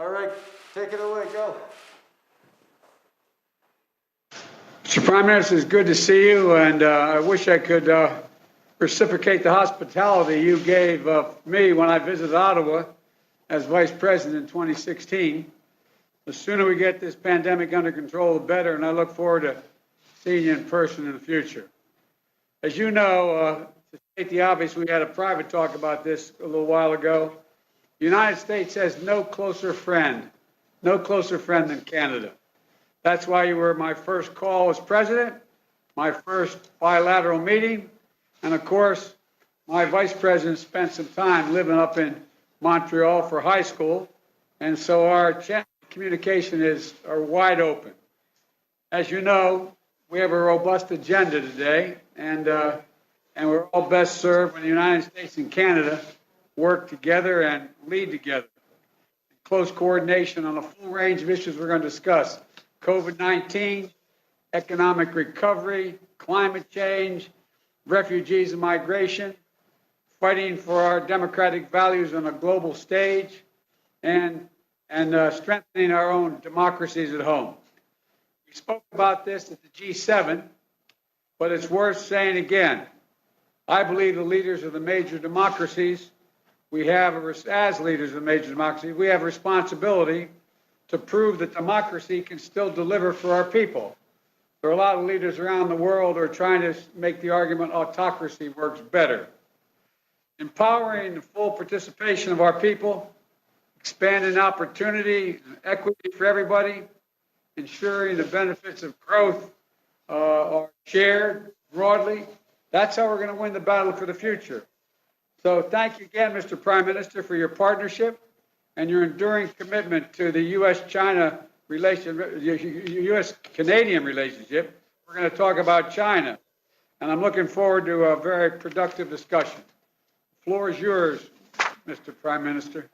All right, take it away, go. Mr. Prime Minister, it's good to see you, and I wish I could reciprocate the hospitality you gave me when I visited Ottawa as Vice President in 2016. The sooner we get this pandemic under control, the better, and I look forward to seeing you in person in the future. As you know, to state the obvious, we had a private talk about this a little while ago. The United States has no closer friend than Canada. That's why you were my first call as president, my first bilateral meeting, and of course, my vice president spent some time living up in Montreal for high school, and so our communication are wide open. As you know, we have a robust agenda today, and we're all best served when the United States and Canada work together and lead together. In close coordination on a full range of issues we're going to discuss. COVID-19, economic recovery, climate change, refugees and migration, fighting for our democratic values on a global stage, and strengthening our own democracies at home. We spoke about this at the G7, but it's worth saying again. I believe the leaders of the major democracies, as leaders of the major democracies, we have a responsibility to prove that democracy can still deliver for our people. There are a lot of leaders around the world who are trying to make the argument autocracy works better. Empowering the full participation of our people, expanding opportunity and equity for everybody, ensuring the benefits of growth are shared broadly. That's how we're going to win the battle for the future. So thank you again, Mr. Prime Minister, for your partnership and your enduring commitment to the U.S.-China U.S.-Canadian relationship. We're going to talk about China, and I'm looking forward to a very productive discussion. The floor is yours, Mr. Prime Minister.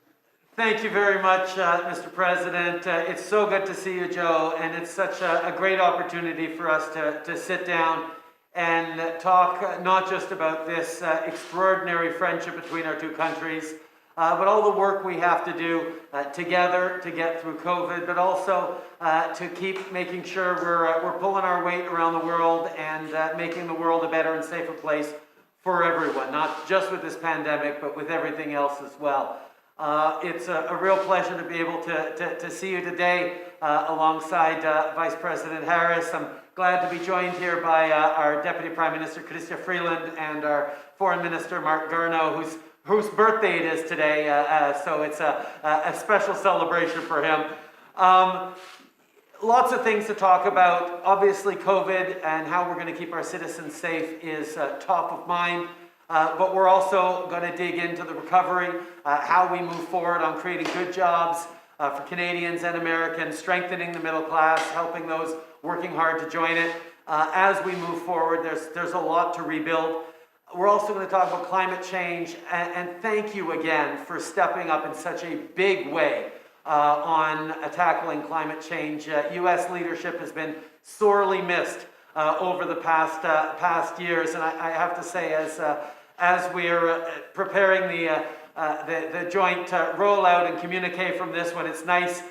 Thank you very much, Mr. President. It's so good to see you, Joe, and it's such a great opportunity for us to sit down and talk not just about this extraordinary friendship between our two countries, but all the work we have to do together to get through COVID, but also to keep making sure we're pulling our weight around the world and making the world a better and safer place for everyone, not just with this pandemic, but with everything else as well. It's a real pleasure to be able to see you today alongside Vice President Harris. I'm glad to be joined here by our Deputy Prime Minister, Chrystia Freeland, and our Foreign Minister, Mark Garneau, whose birthday it is today, so it's a special celebration for him. Lots of things to talk about. Obviously, COVID and how we're going to keep our citizens safe is top of mind. But we're also going to dig into the recovery, how we move forward on creating good jobs for Canadians and Americans, strengthening the middle class, helping those working hard to join it. As we move forward, there's a lot to rebuild. We're also going to talk about climate change, and thank you again for stepping up in such a big way on tackling climate change. U.S. leadership has been sorely missed over the past years, and I have to say, as we're preparing the joint rollout and communique from this one, it's nice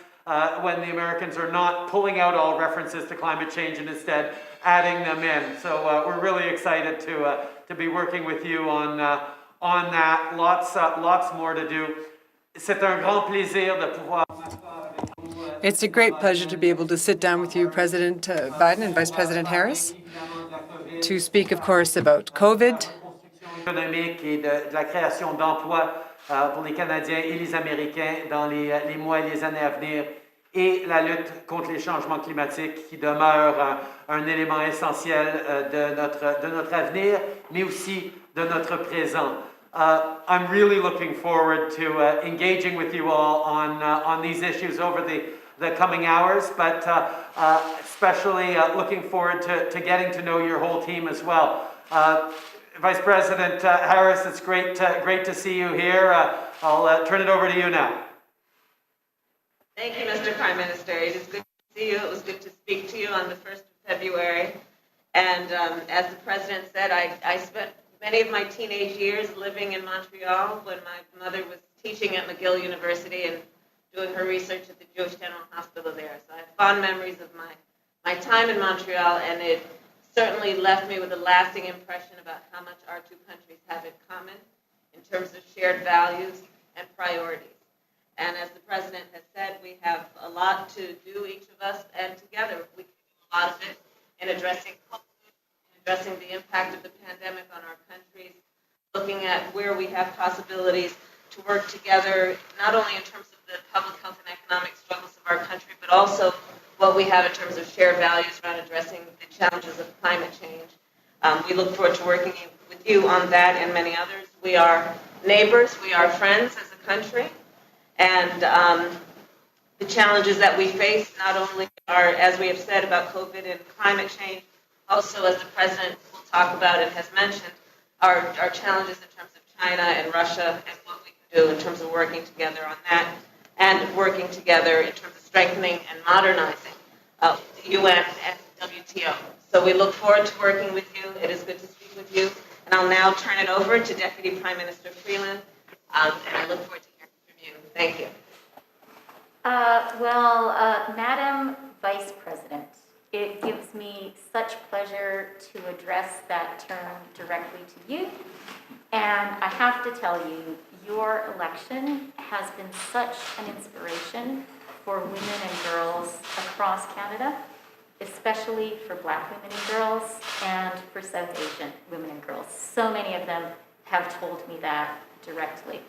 when the Americans are not pulling out all references to climate change and instead adding them in. So we're really excited to be working with you on that. Lots more to do. C'est un grand plaisir de pouvoir. It's a great pleasure to be able to sit down with you, President Biden and Vice President Harris, to speak, of course, about COVID. Économique et de la création d'emplois pour les Canadiens et les Américains dans les mois et les années à venir, et la lutte contre les changements climatiques qui demeure un élément essentiel de notre avenir, mais aussi de notre présent. I'm really looking forward to engaging with you all on these issues over the coming hours, but especially looking forward to getting to know your whole team as well. Vice President Harris, it's great to see you here. I'll turn it over to you now. Thank you, Mr. Prime Minister. It is good to see you. It was good to speak to you on the 1st of February. And as the President said, I spent many of my teenage years living in Montreal when my mother was teaching at McGill University, and doing her research at the Jewish General Hospital there. So I have fond memories of my time in Montreal, and it certainly left me with a lasting impression about how much our two countries have in common in terms of shared values and priorities. And as the President has said, we have a lot to do, each of us, and together we can do a lot of it in addressing COVID, in addressing the impact of the pandemic on our countries, looking at where we have possibilities to work together, not only in terms of the public health and economic struggles of our country, but also what we have in terms of shared values around addressing the challenges of climate change. We look forward to working with you on that and many others. We are neighbors, we are friends as a country, and the challenges that we face not only are, as we have said, about COVID and climate change, also, as the President will talk about and has mentioned, our challenges in terms of China and Russia and what we can do in terms of working together on that, and working together in terms of strengthening and modernizing the UN and WTO. So we look forward to working with you. It is good to speak with you. And I'll now turn it over to Deputy Prime Minister Freeland, and I look forward to hearing from you. Thank you. Madam Vice President, it gives me such pleasure to address that term directly to you. And I have to tell you, your election has been such an inspiration for women and girls across Canada, especially for Black women and girls and for South Asian women and girls. So many of them have told me that directly.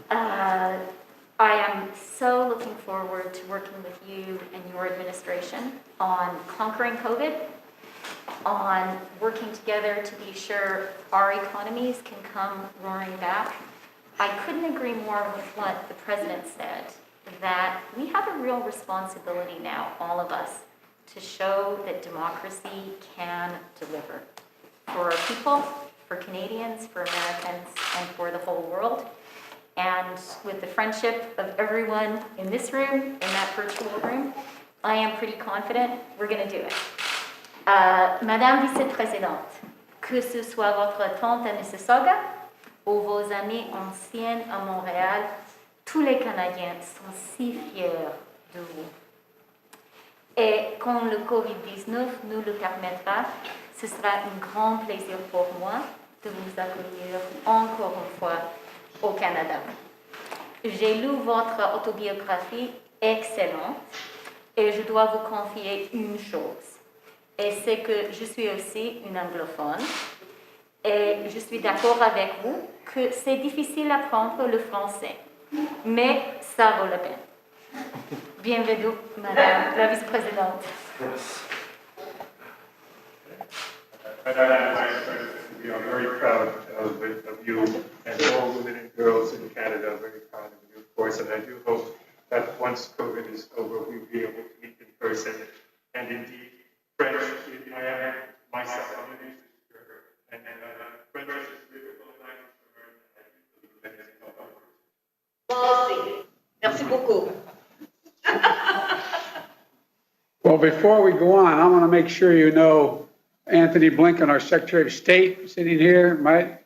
I am so looking forward to working with you and your administration on conquering COVID, on working together to be sure our economies can come roaring back. I couldn't agree more with what the President said, that we have a real responsibility now, all of us, to show that democracy can deliver for our people, for Canadians, for Americans, and for the whole world. And with the friendship of everyone in this room, in that virtual room, I am pretty confident we're going to do it. Madame Vice-Présidente, que ce soit votre tante à Mississauga ou vos amis anciens à Montréal, tous les Canadiens sont si fiers de vous. Et quand le COVID-19 nous le permettra, ce sera un grand plaisir pour moi de vous accueillir encore une fois au Canada. J'ai lu votre autobiographie excellente et je dois vous confier une chose. Et c'est que je suis aussi une anglophone et je suis d'accord avec vous que c'est difficile d'apprendre le français, mais ça vaut la peine. Bienvenue, Madame la Vice-Présidente. Madam Vice President, we are very proud of you and all women and girls in Canada are very proud of you, of course, and I do hope that once COVID is over, we'll be able to meet in person. And indeed, French, I am myself, I'm a sister, and French is a beautiful language to learn, and I do believe that it's help others. Merci beaucoup. Well, before we go on, I want to make sure you know Anthony Blinken, our Secretary of State, sitting here, right?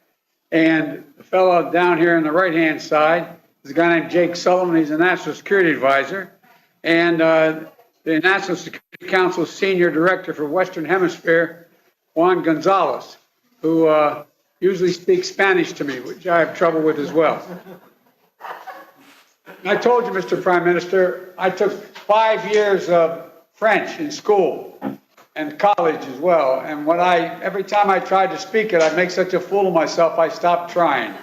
And the fellow down here on the right-hand side is a guy named Jake Sullivan. He's a National Security Advisor. And the National Security Council Senior Director for Western Hemisphere, Juan Gonzalez, who usually speaks Spanish to me, which I have trouble with as well. I told you, Mr. Prime Minister, I took 5 years of French in school and college as well. And every time I tried to speak it, I'd make such a fool of myself, I stopped trying.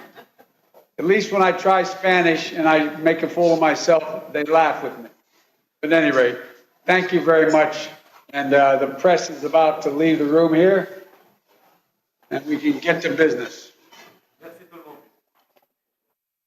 At least when I try Spanish and I make a fool of myself, they laugh with me. But at any rate, thank you very much. And the press is about to leave the room here, and we can get to business.